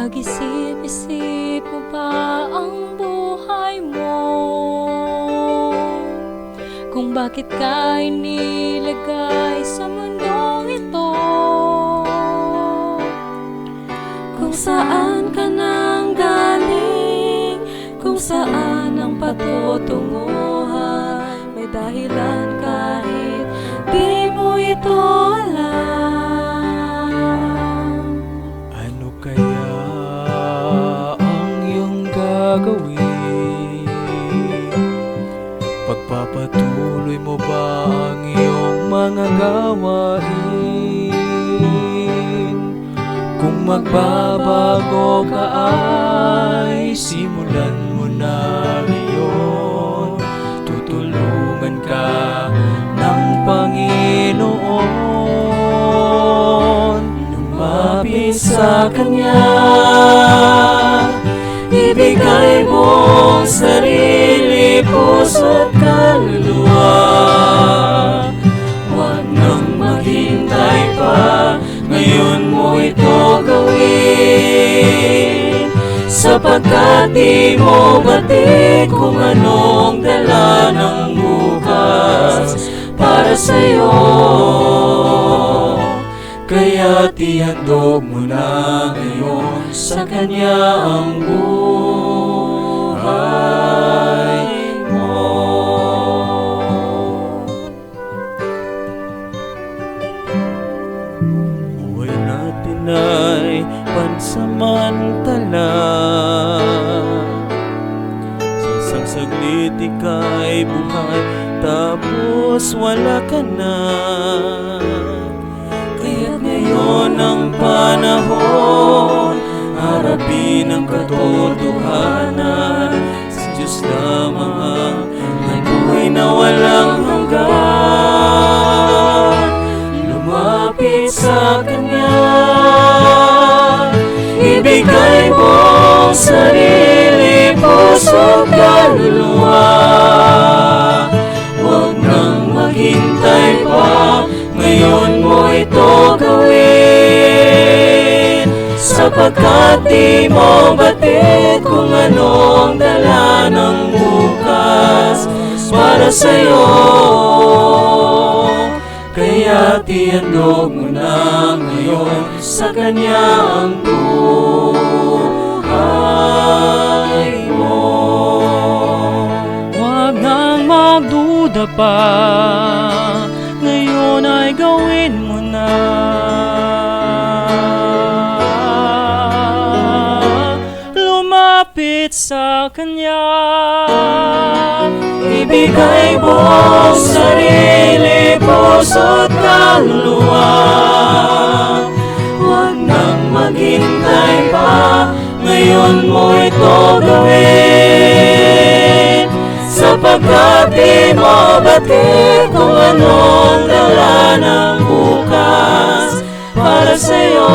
Nag-isip-isip mo ba ang buhay mo? Kung bakit ka inilagay sa mundong ito? Kung saan ka nang galing, kung saan ang patutunguhan, may dahilan kahit di mo ito alam. Ano kaya ang iyong gagawin? Pagpapatuloy mo ba ang iyong mga gawain? Kung magbabago ka ay simulan mo na ngayon. Tutulungan ka ng Panginoon. Lumapit sa Kanya, ibigay mong sarili, puso't kaluluwa. Huwag nang maghintay pa, ngayon mo ito gawin. Sapagkat di mo batid kung anong dala ng bukas para sa'yo. Kaya't ihandog mo na ngayon sa Kanya ang buhay mo. Buhay natin ay pansamantala. Sa isang saglit ika'y buhay, tapos wala ka na. Kaya't ngayon ang panahon, harapin ang katotohanan. Si Diyos lamang ang may buhay na walang hanggan. Lumapit sa Kanya, ibigay mong sarili, puso't kaluluwa. Huwag nang maghintay pa, ngayon mo ito gawin. Sapagkat di mo batid kung anong dala ng bukas para sa'yo. Kaya't ihandog mo na ngayon sa Kanya ang buhay mo. Huwag nang magduda pa, ngayon ay gawin mo na. Lumapit sa Kanya, Ibigay mong sarili, puso't kaluluwa. Huwag nang maghintay pa, ngayon mo ito gawin. Sapagkat di mo batid kung anong dala ng bukas para sa'yo.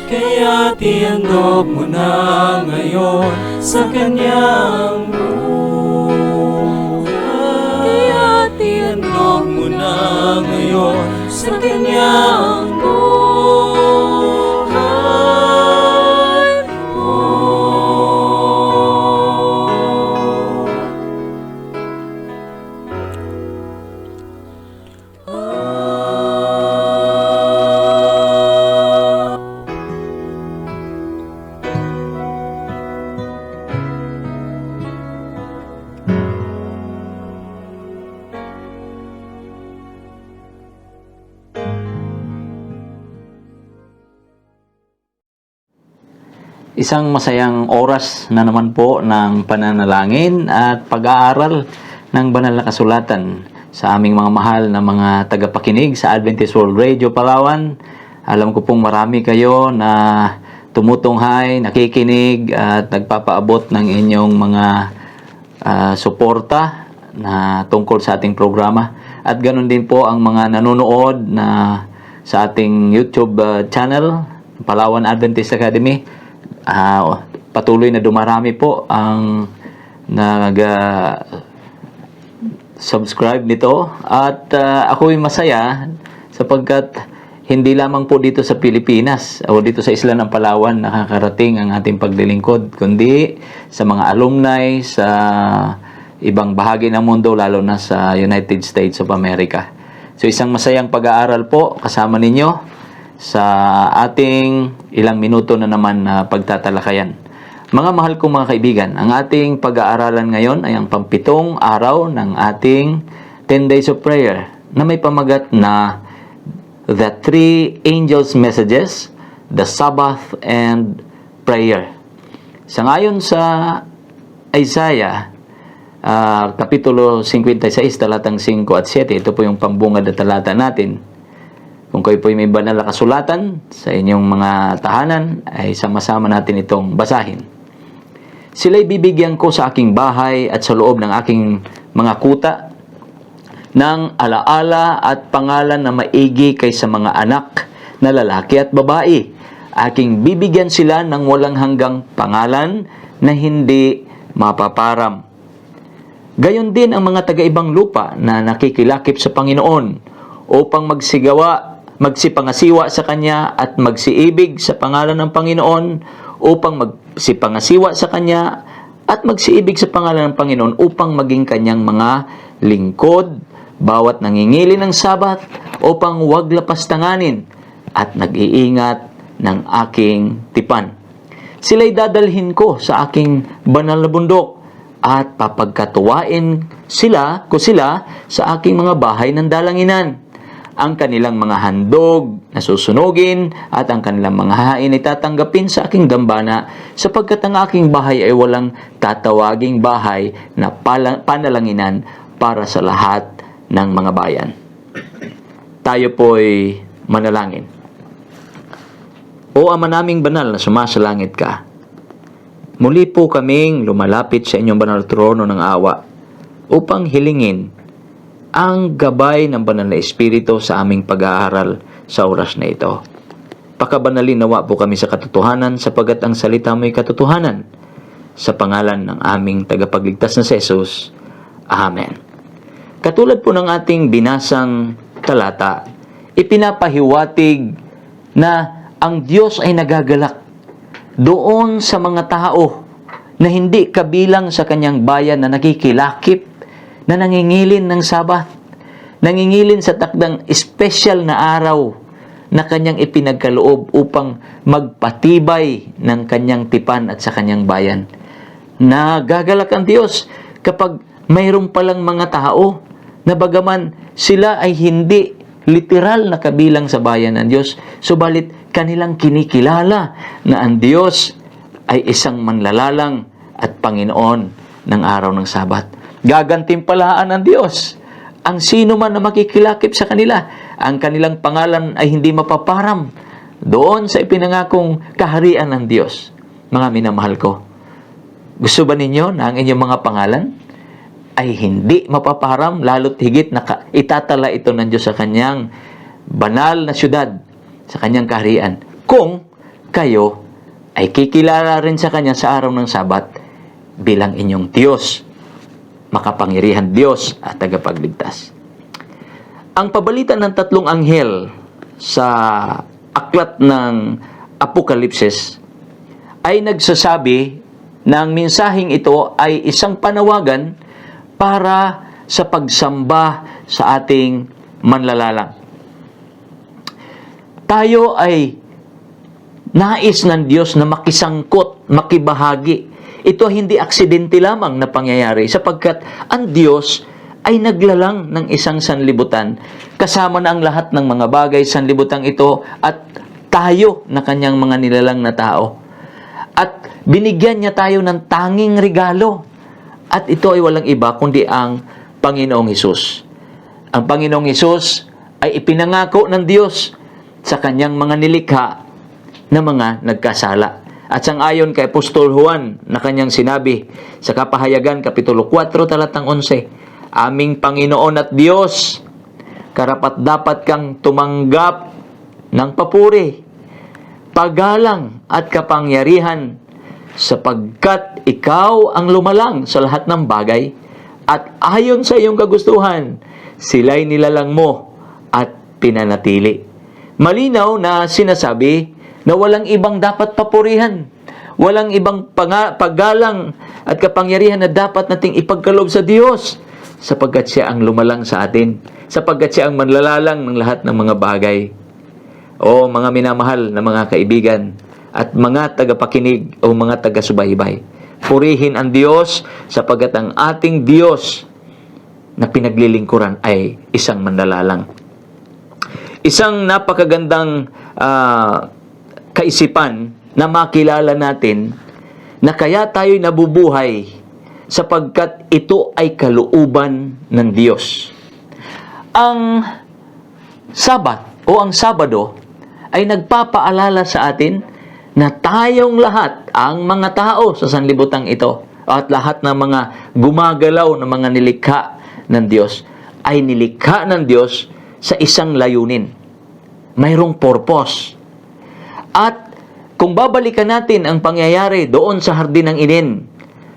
Kaya't ihandog mo na ngayon sa Kanyang buhay. Kaya't ihandog mo na ngayon sa Kanyang buhay mo. Isang masayang oras na naman po ng pananalangin at pag-aaral ng banal na kasulatan sa aming mga mahal na mga tagapakinig sa Adventist World Radio Palawan. Alam ko pong marami kayo na tumutunghay, nakikinig at nagpapaabot ng inyong mga suporta na tungkol sa ating programa. At ganun din po ang mga nanonood na sa ating YouTube channel, Palawan Adventist Academy. Patuloy na dumarami po ang subscribe nito at ako'y masaya sapagkat hindi lamang po dito sa Pilipinas o dito sa isla ng Palawan nakakarating ang ating paglilingkod, kundi sa mga alumni sa ibang bahagi ng mundo, lalo na sa United States of America. So isang masayang pag-aaral po kasama ninyo sa ating ilang minuto na naman na pagtatalakayan. Mga mahal kong mga kaibigan, ang ating pag-aaralan ngayon ay ang pampitong araw ng ating 10 Days of Prayer na may pamagat na The Three Angels' Messages, the Sabbath, and Prayer. Sangayon sa Isaiah, Kapitulo 56, talatang 5 at 7, ito po yung pambungad na talata natin. Kung kayo po may banal na kasulatan sa inyong mga tahanan, ay sama-sama natin itong basahin. Sila'y bibigyan ko sa aking bahay at sa loob ng aking mga kuta ng alaala at pangalan na maigi kaysa mga anak na lalaki at babae. Aking bibigyan sila ng walang hanggang pangalan na hindi mapaparam. Gayon din ang mga taga-ibang lupa na nakikilakip sa Panginoon upang magsipangasiwa sa Kanya at magsiibig sa pangalan ng Panginoon, upang magsipangasiwa sa Kanya at magsiibig sa pangalan ng Panginoon upang maging Kanyang mga lingkod, bawat nangingili ng Sabat upang huwag lapastanganin at nag-iingat ng aking tipan. Sila'y dadalhin ko sa aking banal na bundok at papagkatuwain ko sila sa aking mga bahay ng dalanginan. Ang kanilang mga handog na susunugin at ang kanilang mga hain ay tatanggapin sa aking dambana, sapagkat ang aking bahay ay walang tatawaging bahay na panalanginan para sa lahat ng mga bayan. Tayo po'y manalangin. O Ama naming banal na sumasalangit ka, muli po kaming lumalapit sa inyong banal trono ng awa upang hilingin ang gabay ng banal na Espiritu sa aming pag-aaral sa oras na ito. Pakabanalin nawa po kami sa katotohanan, sapagat ang salita mo'y katotohanan. Sa pangalan ng aming tagapagligtas na si Jesus. Amen. Katulad po ng ating binasang talata, ipinapahiwatig na ang Diyos ay nagagalak doon sa mga tao na hindi kabilang sa Kanyang bayan na nakikilakip, na nangingilin ng Sabat, nangingilin sa takdang espesyal na araw na Kanyang ipinagkaloob upang magpatibay ng Kanyang tipan at sa Kanyang bayan. Nagagalak ang Diyos kapag mayroon palang mga tao na bagaman sila ay hindi literal na kabilang sa bayan ng Diyos, subalit kanilang kinikilala na ang Diyos ay isang manlalalang at Panginoon ng araw ng Sabat. Gagantimpalaan ng Diyos ang sino man na makikilakip sa kanila. Ang kanilang pangalan ay hindi mapaparam doon sa ipinangakong kaharian ng Diyos. Mga minamahal ko, gusto ba ninyo na ang inyong mga pangalan ay hindi mapaparam, lalo't higit na itatala ito ng Diyos sa Kanyang banal na syudad, sa Kanyang kaharian, kung kayo ay kikilala rin sa Kanya sa araw ng Sabat bilang inyong Diyos, makapangyarihan Diyos at tagapagligtas. Ang pabalitan ng tatlong anghel sa aklat ng Apokalipsis ay nagsasabi na ang mensaheng ito ay isang panawagan para sa pagsamba sa ating manlalalang. Tayo ay nais ng Diyos na makisangkot, makibahagi. Ito hindi aksidente lamang na pangyayari, sapagkat ang Diyos ay naglalang ng isang sanlibutan kasama na ang lahat ng mga bagay sanlibutan ito at tayo na Kanyang mga nilalang na tao. At binigyan niya tayo ng tanging regalo. At ito ay walang iba kundi ang Panginoong Hesus. Ang Panginoong Hesus ay ipinangako ng Diyos sa Kanyang mga nilikha na mga nagkasala. At sangayon kay Apostol Juan na kanyang sinabi sa Kapahayagan, Kapitulo 4, talatang 11, Aming Panginoon at Diyos, karapat-dapat kang tumanggap ng papuri, paggalang at kapangyarihan, sapagkat ikaw ang lumalang sa lahat ng bagay at ayon sa iyong kagustuhan, sila'y nilalang mo at pinanatili. malinaw na sinasabi na walang ibang dapat papurihan, walang ibang paggalang at kapangyarihan na dapat nating ipagkaloob sa Diyos, sapagkat siya ang lumalang sa atin, sapagkat siya ang manlalalang ng lahat ng mga bagay. O mga minamahal na mga kaibigan at mga tagapakinig o mga taga-subaybay, purihin ang Diyos, sapagkat ang ating Diyos na pinaglilingkuran ay isang manlalalang. Isang napakagandang kaisipan na makilala natin na kaya tayo'y nabubuhay sapagkat ito ay kalooban ng Diyos. Ang Sabat o ang Sabado ay nagpapaalala sa atin na tayong lahat, ang mga tao sa sanlibutan ito at lahat ng mga gumagalaw na mga nilikha ng Diyos ay nilikha ng Diyos sa isang layunin. Mayroong purpose. At kung babalikan natin ang pangyayari doon sa Hardin ng Eden,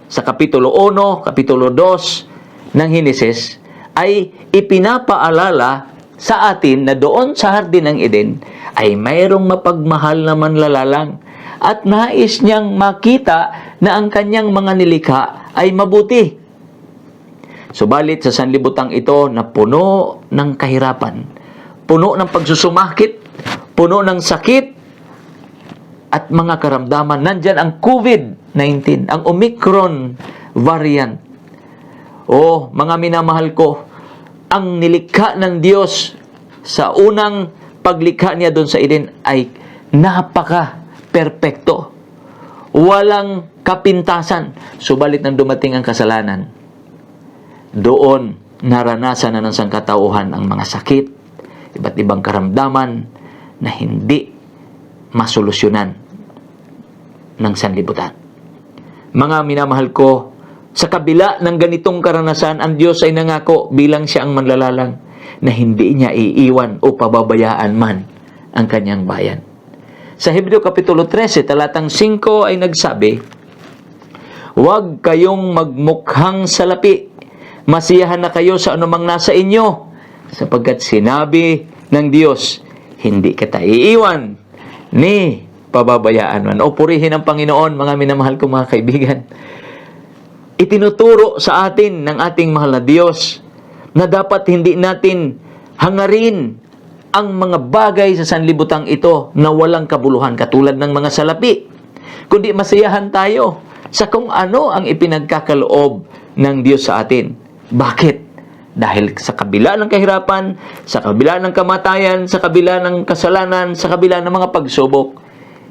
sa Kapitulo 1, Kapitulo 2 ng Henesis, ay ipinapaalala sa atin na doon sa Hardin ng Eden ay mayroong mapagmahal na manlalalang at nais niyang makita na ang kanyang mga nilikha ay mabuti. Subalit sa sanlibutan ito na puno ng kahirapan, puno ng pagsusumakit, puno ng sakit at mga karamdaman. Nandyan ang COVID-19, ang Omicron variant. O, mga minamahal ko, ang nilikha ng Diyos sa unang paglikha niya doon sa Eden ay napaka-perpekto. Walang kapintasan. Subalit nang dumating ang kasalanan, doon naranasan na ng sangkatauhan ang mga sakit, iba't ibang karamdaman na hindi masolusyonan ng sanlibutan. Mga minamahal ko, sa kabila ng ganitong karanasan, ang Diyos ay nangako bilang siya ang manlalalang na hindi niya iiwan o pababayaan man ang kanyang bayan. Sa Hebreo Kapitulo 13, talatang 5 ay nagsabi, "Huwag kayong magmukhang salapi, masiyahan na kayo sa anumang nasa inyo, sapagkat sinabi ng Diyos, hindi kita iiwan ni pababayaan man." O purihin ang Panginoon, mga minamahal ko mga kaibigan. Itinuturo sa atin ng ating mahal na Diyos na dapat hindi natin hangarin ang mga bagay sa sanlibutan ito na walang kabuluhan katulad ng mga salapi, kundi masiyahan tayo sa kung ano ang ipinagkakaloob ng Diyos sa atin. Bakit? Dahil sa kabila ng kahirapan, sa kabila ng kamatayan, sa kabila ng kasalanan, sa kabila ng mga pagsubok,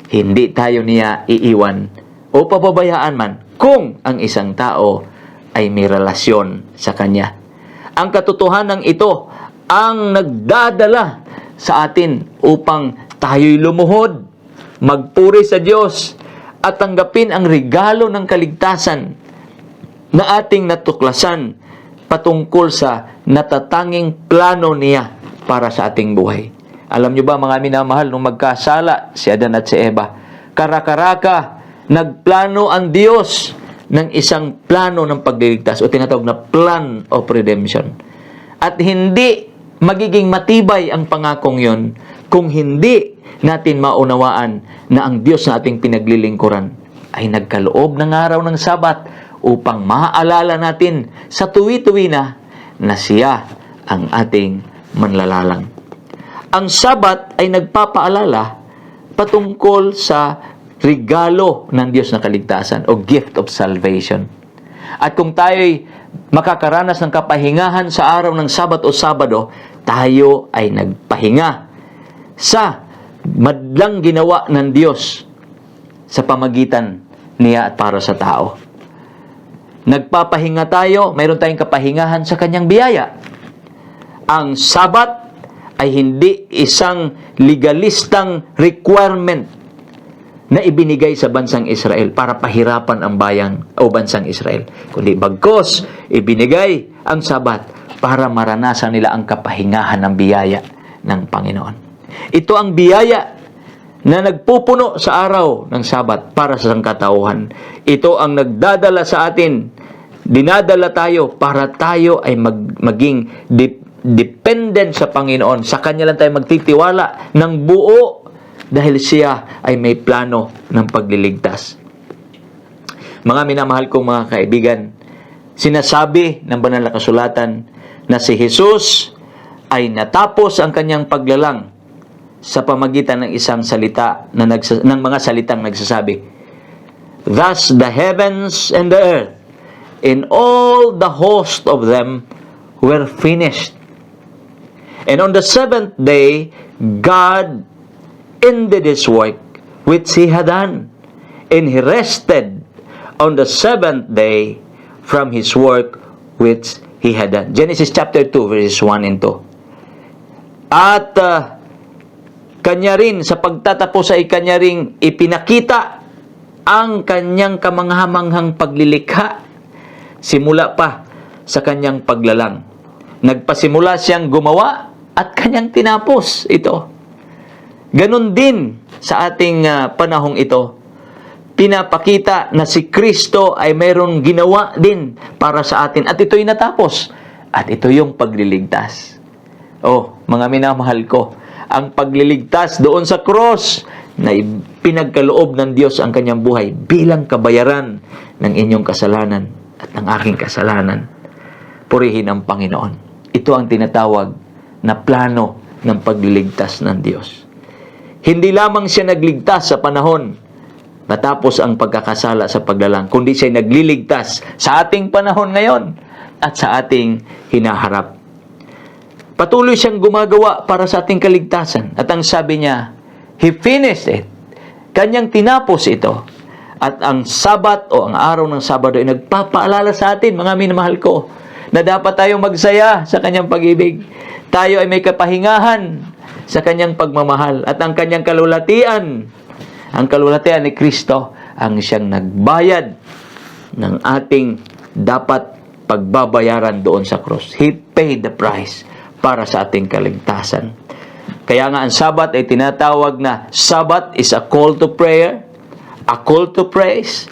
hindi tayo niya iiwan o pababayaan man kung ang isang tao ay may relasyon sa Kanya. Ang katotohanan ito ang nagdadala sa atin upang tayo'y lumuhod, magpuri sa Diyos, at tanggapin ang regalo ng kaligtasan na ating natuklasan patungkol sa natatanging plano niya para sa ating buhay. Alam niyo ba mga minamahal, nung magkasala si Adan at si Eva, karakaraka, nagplano ang Diyos ng isang plano ng pagliligtas o tinatawag na plan of redemption. At hindi magiging matibay ang pangakong yon kung hindi natin maunawaan na ang Diyos na ating pinaglilingkuran ay nagkaloob ng araw ng Sabat upang maaalala natin sa tuwi-tuwi na siya ang ating manlalalang. Ang Sabat ay nagpapaalala patungkol sa regalo ng Diyos na kaligtasan o gift of salvation. At kung tayo'y makakaranas ng kapahingahan sa araw ng Sabat o Sabado, tayo ay nagpahinga sa madlang ginawa ng Diyos sa pamagitan niya at para sa tao. Nagpapahinga tayo, mayroon tayong kapahingahan sa kanyang biyaya. Ang Sabat ay hindi isang legalistang requirement na ibinigay sa bansang Israel para pahirapan ang bayang o bansang Israel, kundi bagkos ibinigay ang Sabat para maranasan nila ang kapahingahan ng biyaya ng Panginoon. Ito ang biyaya na nagpupuno sa araw ng Sabat para sa sangkatauhan. Ito ang nagdadala sa atin, dinadala tayo para tayo ay maging dependent sa Panginoon. Sa Kanya lang tayo magtitiwala ng buo dahil siya ay may plano ng pagliligtas. Mga minamahal kong mga kaibigan, sinasabi ng banal na kasulatan na si Jesus ay natapos ang kanyang paglalang sa pamagitan ng isang salita ng mga salitang nagsasabi, "Thus the heavens and the earth and all the host of them were finished. And on the seventh day, God ended His work which He had done, and He rested on the seventh day from His work which He had done." Genesis chapter 2, verses 1 and 2. At Kanya rin, sa pagtatapos ay Kanya rin ipinakita ang Kanyang kamanghamanghang paglilikha simula pa sa Kanyang paglalang. Nagpasimula siyang gumawa at Kanyang tinapos ito. Ganon din sa ating panahong ito. Pinapakita na si Kristo ay mayroong ginawa din para sa atin at ito'y natapos. At ito yung pagliligtas. Oh, mga minamahal ko, ang pagliligtas doon sa cross na pinagkaloob ng Diyos ang Kanyang buhay bilang kabayaran ng inyong kasalanan at ng aking kasalanan. Purihin ang Panginoon. Ito ang tinatawag na plano ng pagliligtas ng Diyos. Hindi lamang siya nagligtas sa panahon matapos ang pagkakasala sa paglalang, kundi siya nagliligtas sa ating panahon ngayon at sa ating hinaharap. Patuloy siyang gumagawa para sa ating kaligtasan. At ang sabi niya, He finished it. Kanyang tinapos ito. At ang Sabat o ang araw ng Sabado ay nagpapaalala sa atin, mga minamahal ko, na dapat tayong magsaya sa Kanyang pag-ibig. Tayo ay may kapahingahan sa Kanyang pagmamahal. At ang Kanyang kalulatian, ang kalulatian ni Kristo, ang siyang nagbayad ng ating dapat pagbabayaran doon sa cross. He paid the price para sa ating kaligtasan. Kaya nga ang Sabat ay tinatawag na Sabat is a call to prayer, a call to praise,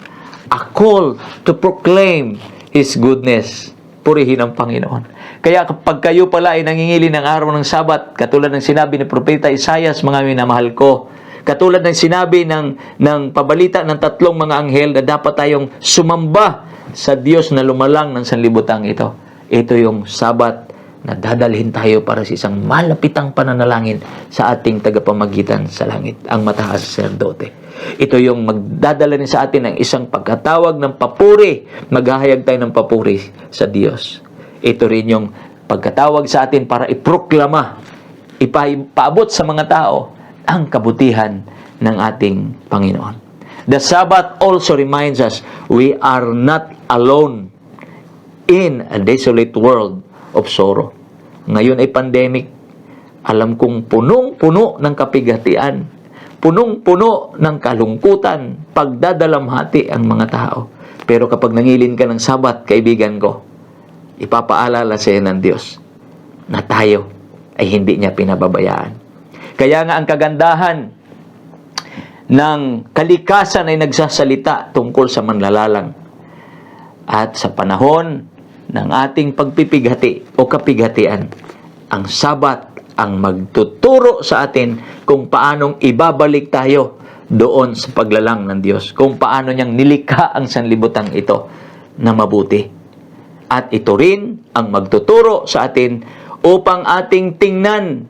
a call to proclaim His goodness. Purihin ang Panginoon. Kaya kapag kayo pala ay nangingili ng araw ng Sabat, katulad ng sinabi ni Propeta Isaias, mga minamahal ko, katulad ng sinabi ng pabalita ng 3 mga anghel na dapat tayong sumamba sa Diyos na lumalang ng sanlibutan ito. Ito yung Sabat na dadalhin tayo para sa isang malapitang pananalangin sa ating tagapamagitan sa langit, ang mataas saserdote. Ito yung magdadala rin sa atin ng isang pagkatawag ng papuri. Maghahayag tayo ng papuri sa Diyos. Ito rin yung pagkatawag sa atin para iproklama, ipaabot sa mga tao ang kabutihan ng ating Panginoon. The Sabbath also reminds us we are not alone in a desolate world of sorrow. Ngayon ay pandemic. Alam kong punong-puno ng kapigatian, punong-puno ng kalungkutan, pagdadalamhati ang mga tao. Pero kapag nangilin ka ng Sabat, kaibigan ko, ipapaalala sa iyo ng Diyos na tayo ay hindi niya pinababayaan. Kaya nga ang kagandahan ng kalikasan ay nagsasalita tungkol sa manlalalang. At sa panahon ng ating pagpipighati o kapighatian, ang Sabat ang magtuturo sa atin kung paanong ibabalik tayo doon sa paglalang ng Diyos, kung paano niyang nilikha ang sanlibutan ito na mabuti. At ito rin ang magtuturo sa atin upang ating tingnan,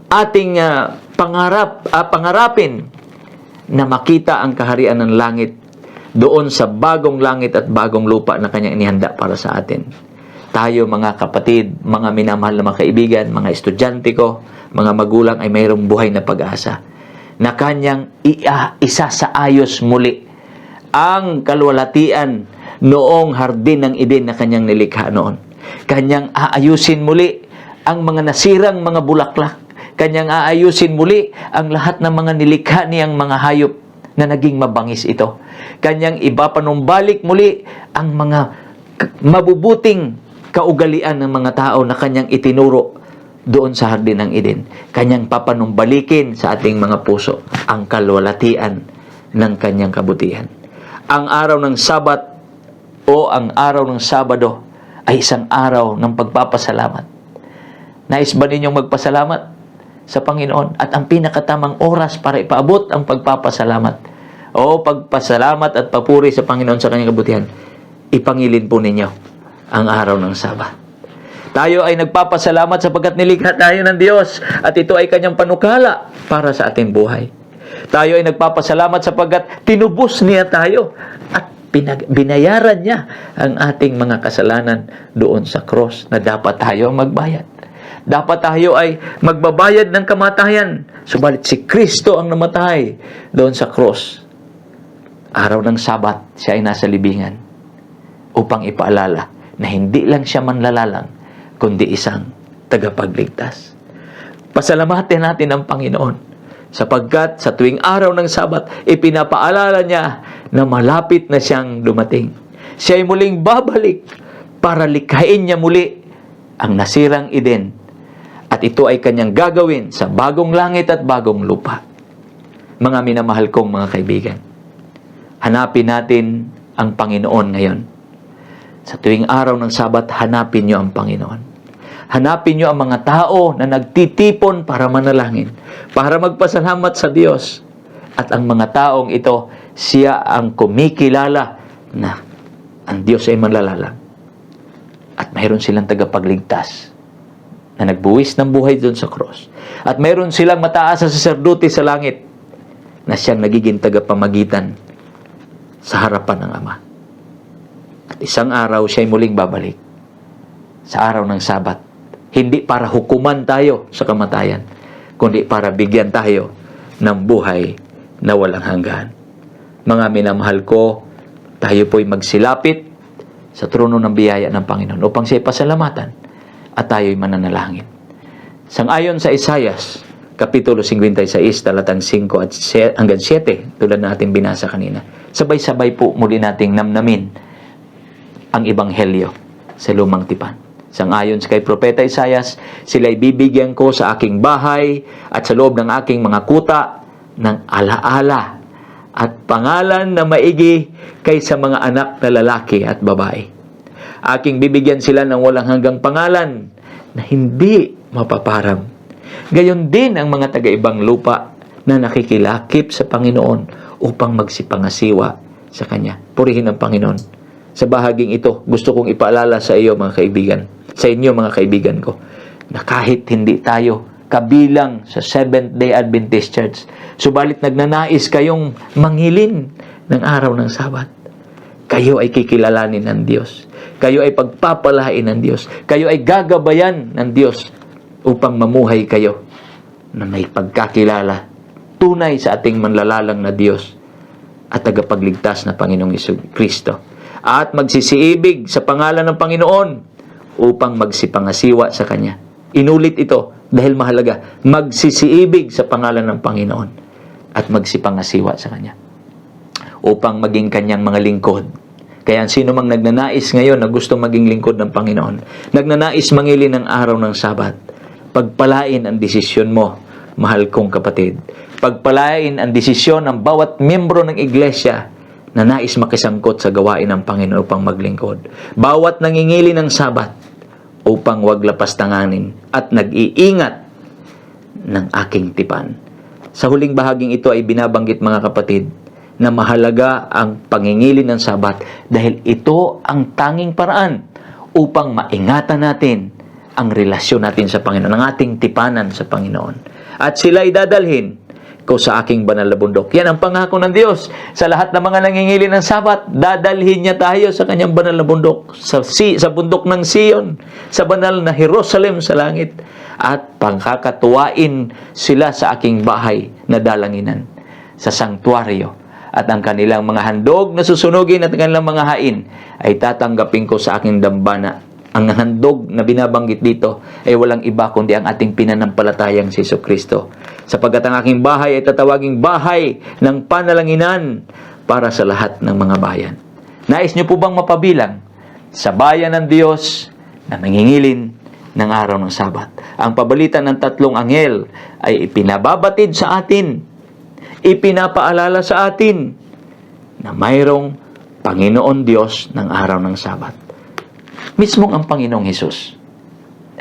ating pangarapin na makita ang kaharian ng langit doon sa bagong langit at bagong lupa na Kanyang inihanda para sa atin. Tayo mga kapatid, mga minamahal na mga kaibigan, mga estudyante ko, mga magulang ay mayroong buhay na pag-asa na Kanyang isasaayos muli ang kaluwalhatian noong hardin ng Eden na Kanyang nilikha noon. Kanyang aayusin muli ang mga nasirang mga bulaklak. Kanyang aayusin muli ang lahat ng mga nilikha niyang mga hayop na naging mabangis ito. Kanyang ipapanumbalik muli ang mga mabubuting kaugalian ng mga tao na Kanyang itinuro doon sa hardin ng Eden. Kanyang papanumbalikin sa ating mga puso ang kaluwalhatian ng Kanyang kabutihan. Ang araw ng Sabat o ang araw ng Sabado ay isang araw ng pagpapasalamat. Nais ba ninyong magpasalamat sa Panginoon? At ang pinakatamang oras para ipaabot ang pagpapasalamat o pagpasalamat at papuri sa Panginoon sa kanyang kabutihan, ipangilin po ninyo ang araw ng Sabat. Tayo ay nagpapasalamat sapagkat nilikha tayo ng Diyos at ito ay kanyang panukala para sa ating buhay. Tayo ay nagpapasalamat sapagkat tinubos niya tayo at binayaran niya ang ating mga kasalanan doon sa cross na dapat tayo magbayad. Dapat tayo ay magbabayad ng kamatayan. Subalit si Kristo ang namatay doon sa cross. Araw ng Sabat, siya ay nasa libingan upang ipaalala na hindi lang siya manlalalang, kundi isang tagapagligtas. Pasalamatin natin ang Panginoon sapagkat sa tuwing araw ng Sabat, ipinapaalala niya na malapit na siyang dumating. Siya ay muling babalik para likhain niya muli ang nasirang Eden. At ito ay kanyang gagawin sa bagong langit at bagong lupa. Mga minamahal kong mga kaibigan, hanapin natin ang Panginoon ngayon. Sa tuwing araw ng Sabat, hanapin niyo ang Panginoon. Hanapin niyo ang mga tao na nagtitipon para manalangin, para magpasalamat sa Diyos. At ang mga taong ito, siya ang kumikilala na ang Diyos ay manlalalang. At mayroon silang tagapagligtas na nagbuwis ng buhay doon sa cross. At mayroon silang mataas na saserdote sa langit na siyang nagiging tagapamagitan sa harapan ng Ama. At isang araw siya ay muling babalik sa araw ng Sabat. Hindi para hukuman tayo sa kamatayan, kundi para bigyan tayo ng buhay na walang hanggan. Mga minamahal ko, tayo po'y magsilapit sa trono ng biyaya ng Panginoon upang siya'y pasalamatan at tayo'y mananalangin. Sang-ayon sa Isaias, Kapitulo 56, talatang 5 at hanggang 7, tulad na ating binasa kanina. Sabay-sabay po muli nating namnamin ang Ebanghelyo sa Lumang Tipan. Sang-ayon kay Propeta Isaias, sila'y bibigyan ko sa aking bahay at sa loob ng aking mga kuta ng alaala at pangalan na maigi kaysa mga anak na lalaki at babae. Aking bibigyan sila ng walang hanggang pangalan na hindi mapaparam. Gayon din ang mga taga-ibang lupa na nakikilakip sa Panginoon upang magsipangasiwa sa Kanya. Purihin ang Panginoon. Sa bahaging ito, gusto kong ipaalala sa iyo mga kaibigan, sa inyo mga kaibigan ko, na kahit hindi tayo kabilang sa Seventh-day Adventist Church, subalit nagnanais kayong mangilin ng araw ng Sabat, kayo ay kikilalanin ng Diyos. Kayo ay pagpapalain ng Diyos. Kayo ay gagabayan ng Diyos upang mamuhay kayo na may pagkakilala tunay sa ating manlalalang na Diyos at tagapagligtas na Panginoong Kristo. At magsisiibig sa pangalan ng Panginoon upang magsipangasiwa sa Kanya. Inulit ito dahil mahalaga. Magsisiibig sa pangalan ng Panginoon at magsipangasiwa sa Kanya upang maging Kanyang mga lingkod. Kaya sino mang nagnanais ngayon na gusto maging lingkod ng Panginoon, nagnanais mangilin ng araw ng Sabat, pagpalain ang desisyon mo, mahal kong kapatid. Pagpalain ang desisyon ng bawat miyembro ng iglesia na nais makisangkot sa gawain ng Panginoon upang maglingkod. Bawat nangingili ng Sabat upang wag lapastanganin at nag-iingat ng aking tipan. Sa huling bahaging ito ay binabanggit mga kapatid na mahalaga ang pangingili ng Sabat dahil ito ang tanging paraan upang maingatan natin ang relasyon natin sa Panginoon, ang ating tipanan sa Panginoon. At sila ay dadalhin ko sa aking banal na bundok. Yan ang pangako ng Diyos. Sa lahat ng mga nangingili ng Sabat, dadalhin niya tayo sa kanyang banal na bundok, sa bundok ng Sion, sa banal na Jerusalem sa langit, at pangkakatuwain sila sa aking bahay na dalanginan, sa sanktuaryo. At ang kanilang mga handog na susunugin at ang kanilang mga hain ay tatanggapin ko sa aking dambana. Ang handog na binabanggit dito ay walang iba kundi ang ating pinanampalatayang si Jesucristo. Sapagkat ang aking bahay ay tatawaging bahay ng panalanginan para sa lahat ng mga bayan. Nais niyo po bang mapabilang sa bayan ng Diyos na nangingilin ng araw ng Sabat? Ang pabalitan ng tatlong anghel ay ipinababatid sa atin, ipinapaalala sa atin na mayroong Panginoon Diyos ng araw ng Sabat. Mismong ang Panginoong Hesus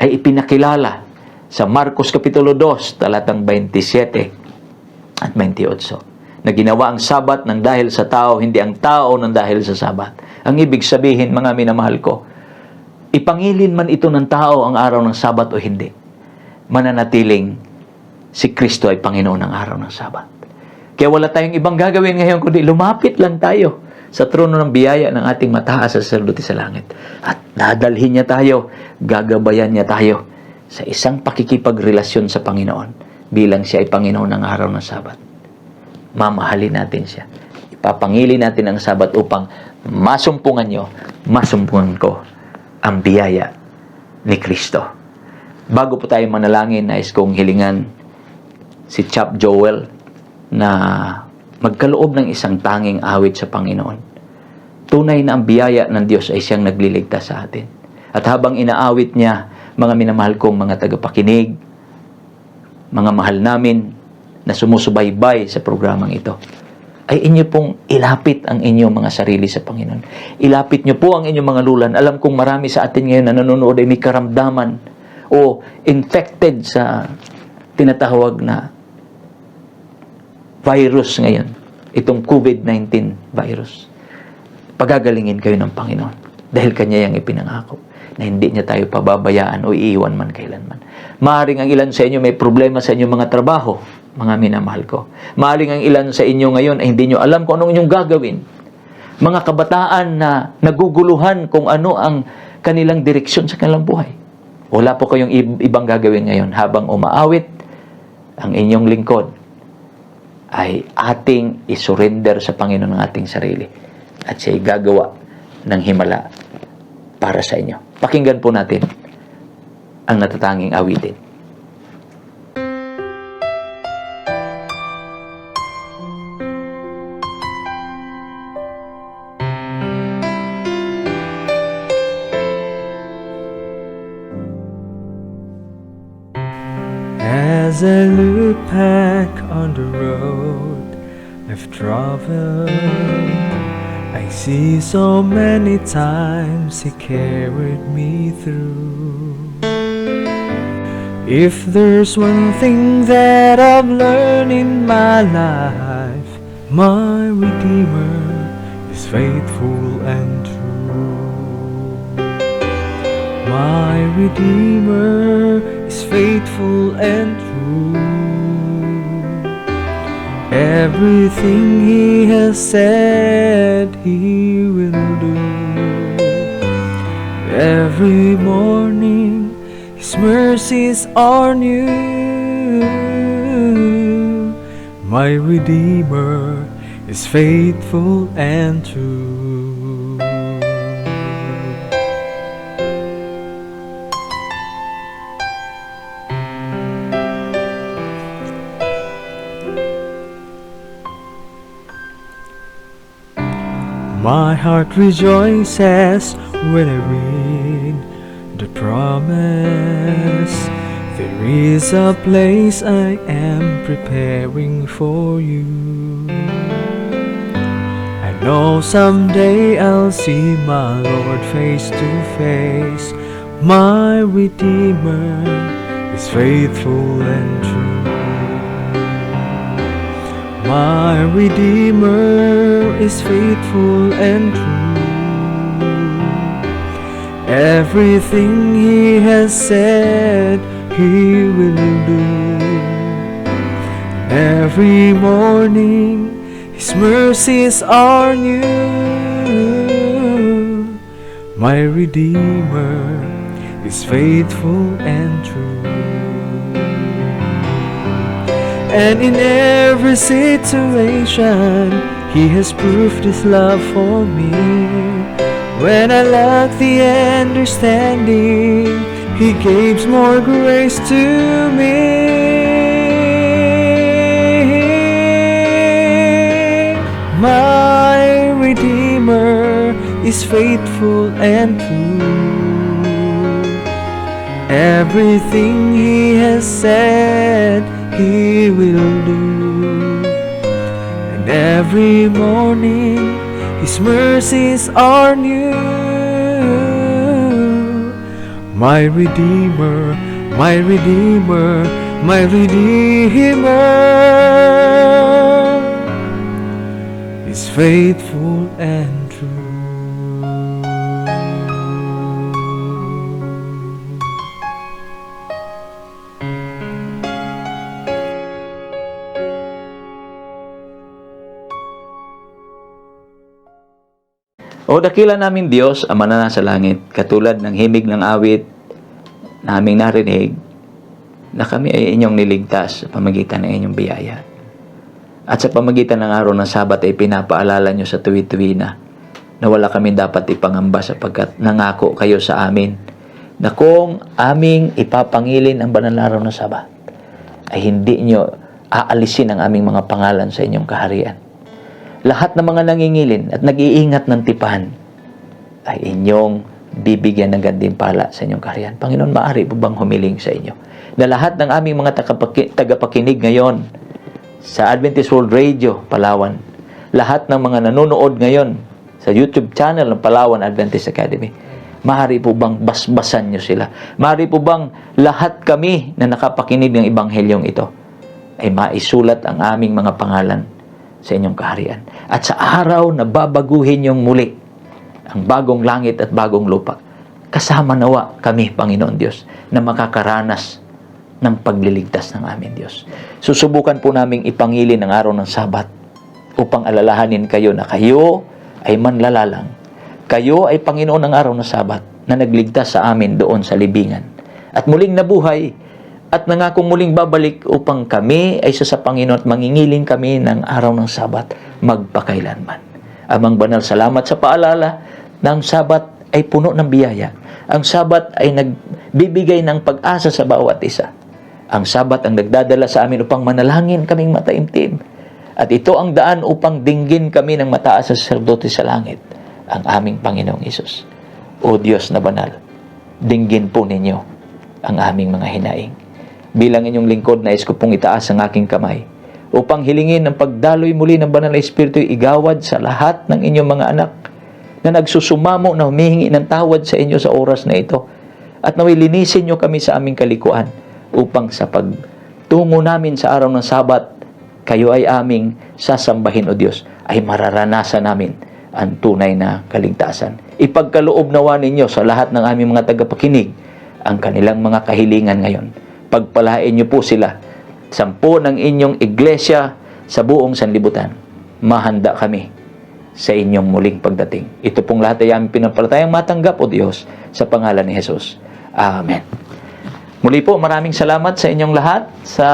ay ipinakilala sa Marcos Kapitulo 2, talatang 27 at 28, na ginawa ang Sabat ng dahil sa tao, hindi ang tao ng dahil sa Sabat. Ang ibig sabihin, mga minamahal ko, ipangilin man ito ng tao ang araw ng Sabat o hindi, mananatiling si Kristo ay Panginoon ng araw ng Sabat. Kaya wala tayong ibang gagawin ngayon kundi lumapit lang tayo sa trono ng biyaya ng ating mataas sa sacerdote sa langit. At dadalhin niya tayo, gagabayan niya tayo sa isang pakikipagrelasyon sa Panginoon bilang siya ay Panginoon ng araw ng Sabat. Mamahalin natin siya. Ipapangili natin ang Sabat upang masumpungan nyo, masumpungan ko ang biyaya ni Kristo. Bago po tayo manalangin, nais kong hilingan si Chap Joel na magkaloob ng isang tanging awit sa Panginoon. Tunay na ang biyaya ng Diyos ay siyang nagliligtas sa atin. At habang inaawit niya, mga minamahal kong mga tagapakinig, mga mahal namin na sumusubaybay sa programang ito, ay inyo pong ilapit ang inyong mga sarili sa Panginoon. Ilapit niyo po ang inyong mga lulan. Alam kong marami sa atin ngayon na nanonood ay may karamdaman o infected sa tinatawag na virus ngayon. Itong COVID-19 virus. Pagagalingin kayo ng Panginoon dahil Kanya yung ipinangako na hindi niya tayo pababayaan o iiwan man kailanman. Maaring ang ilan sa inyo may problema sa inyong mga trabaho, mga minamahal ko. Maaring ang ilan sa inyo ngayon ay hindi nyo alam kung anong inyong gagawin. Mga kabataan na naguguluhan kung ano ang kanilang direksyon sa kanilang buhay. Wala po kayong ibang gagawin ngayon habang umaawit ang inyong lingkod ay ating isurrender sa Panginoon ng ating sarili at siya'y gagawa ng himala para sa inyo. Pakinggan po natin ang natatanging awitin. As I look back on the road I've traveled, I see so many times He carried me through. If there's one thing that I've learned in my life, my Redeemer is faithful and true. My Redeemer is faithful and true. Everything He has said He will do. Every morning His mercies are new. My Redeemer is faithful and true. My heart rejoices when I read the promise. There is a place I am preparing for you. I know someday I'll see my Lord face to face. My Redeemer is faithful and true. My Redeemer is faithful and true. Everything He has said He will do. Every morning His mercies are new. My Redeemer is faithful and true. And in every situation He has proved His love for me. When I lack the understanding, He gives more grace to me. My Redeemer is faithful and true. Everything He has said He will do. And every morning His mercies are new. my Redeemer, my Redeemer, my Redeemer is faithful and true. O dakila namin Diyos, Ama na nasa langit, katulad ng himig ng awit na aming narinig, na kami ay inyong niligtas sa pamagitan ng inyong biyaya. At sa pamagitan ng araw ng Sabat ay pinapaalala nyo sa tuwi-tuwi na wala kami dapat ipangamba sapagkat nangako kayo sa amin na kung aming ipapangilin ang banal na araw ng Sabat, ay hindi nyo aalisin ang aming mga pangalan sa inyong kaharian. Lahat ng mga nangingilin at nag-iingat ng tipan ay inyong bibigyan ng gantimpala sa inyong kaharian. Panginoon, maaari po bang humiling sa inyo na lahat ng aming mga tagapakinig ngayon sa Adventist World Radio, Palawan, lahat ng mga nanonood ngayon sa YouTube channel ng Palawan Adventist Academy, maaari po bang basbasan nyo sila? Maaari po bang lahat kami na nakapakinig ng Ebanghelyong ito ay maisulat ang aming mga pangalan sa inyong kaharian. At sa araw na babaguhin yung muli ang bagong langit at bagong lupa, kasama nawa kami, Panginoon Diyos, na makakaranas ng pagliligtas ng amin Diyos. Susubukan po naming ipangilin ang araw ng Sabat upang alalahanin kayo na kayo ay manlalalang. Kayo ay Panginoon ng araw ng Sabat na nagligtas sa amin doon sa libingan. At muling nabuhay at nangakong muling babalik upang kami ay sa Panginoon at mangingiling kami ng araw ng Sabat magpakailanman. Amang banal, salamat sa paalala na ang Sabat ay puno ng biyaya. Ang Sabat ay nagbibigay ng pag-asa sa bawat isa. Ang Sabat ang nagdadala sa amin upang manalangin kaming mataimtim. At ito ang daan upang dinggin kami ng mataas sa saserdote sa langit, ang aming Panginoong Hesus. O Diyos na banal, dinggin po ninyo ang aming mga hinaing. Bilang inyong lingkod, nais ko pong itaas ang aking kamay upang hilingin ang pagdaloy muli ng Banal na Espiritu igawad sa lahat ng inyong mga anak na nagsusumamo na humihingi ng tawad sa inyo sa oras na ito. At naway linisin nyo kami sa aming kalikuan upang sa pagtungo namin sa araw ng Sabat, kayo ay aming sasambahin, O Diyos, ay mararanasan namin ang tunay na kaligtasan. Ipagkaloob nawa ninyo sa lahat ng aming mga tagapakinig ang kanilang mga kahilingan ngayon. Pagpalain niyo po sila. 10 ng inyong iglesia sa buong sanlibutan. Mahanda kami sa inyong muling pagdating. Ito pong lahat ay aming pinapalatayang matanggap, O Diyos, sa pangalan ni Jesus. Amen. Muli po, maraming salamat sa inyong lahat sa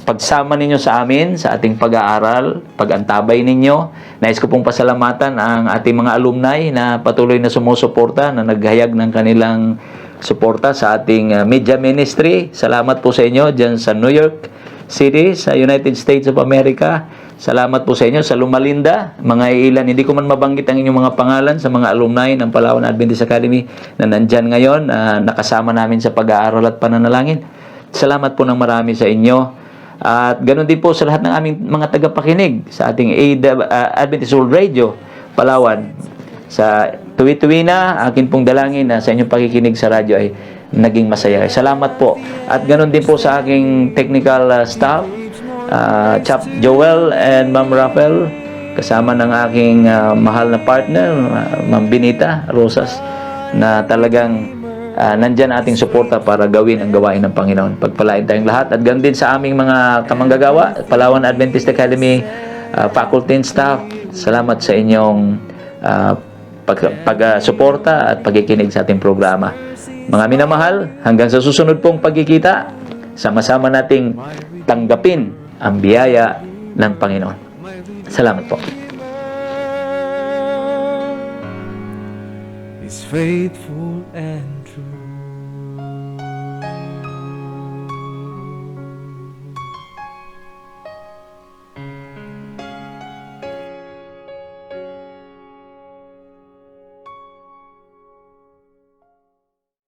pagsama ninyo sa amin sa ating pag-aaral, pag-antabay ninyo. Nais ko pong pasalamatan ang ating mga alumni na patuloy na sumusuporta, na naghayag ng kanilang suporta sa ating media ministry. Salamat po sa inyo dyan sa New York City, sa United States of America. Salamat po sa inyo sa Lumalinda, mga ilan. Hindi ko man mabanggit ang inyong mga pangalan sa mga alumni ng Palawan Adventist Academy na nandyan ngayon, nakasama namin sa pag-aaral at pananalangin. Salamat po ng marami sa inyo. At ganoon din po sa lahat ng aming mga tagapakinig sa ating Adventist World Radio, Palawan. Sa tuwi-tuwi na, akin pong dalangin na sa inyong pakikinig sa radyo ay naging masaya. Salamat po. At ganoon din po sa aking technical staff, Chap Joel and Ma'am Rafael, kasama ng aking mahal na partner, Ma'am Benita Rosas, na talagang nandyan ating suporta para gawin ang gawain ng Panginoon. Pagpalain tayong lahat. At ganoon din sa aming mga kamanggagawa, Palawan Adventist Academy, faculty and staff, salamat sa inyong pag-suporta at pagkikinig sa ating programa. Mga minamahal, hanggang sa susunod pong pagkikita, sama-sama nating tanggapin ang biyaya ng Panginoon. Salamat po. Is faithful and